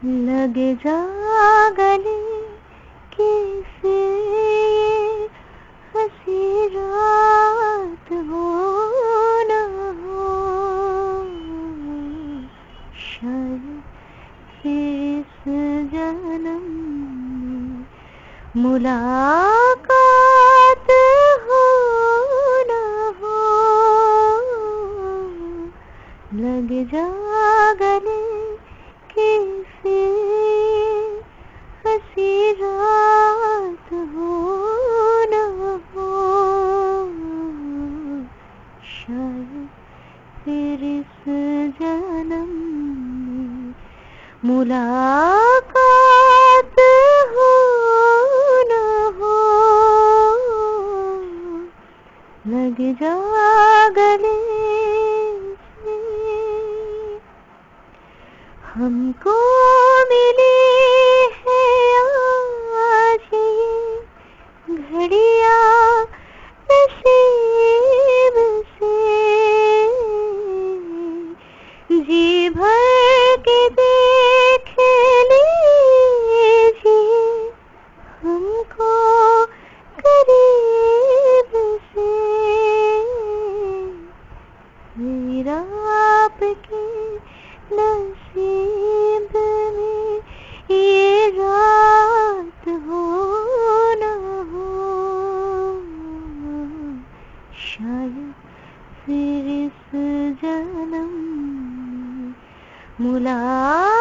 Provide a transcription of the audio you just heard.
लग जा गले कैसे ये हंसी रात हो ना हो, शायद फिर इस जन्म में मुलाकात हो ना हो। लग जा गले कैसे हंसी रात हो ना हो, शायद फिर इस जन्म में मुलाकात हो ना हो। लग जा गले से। हमको मिली है आज ये घड़ियां नसीब से, जी भर के देख लीजिए हमको करीब से। फिर आपके नसीब में ये रात हो ना हो, शायद फिर इस जन्म में मुलाकात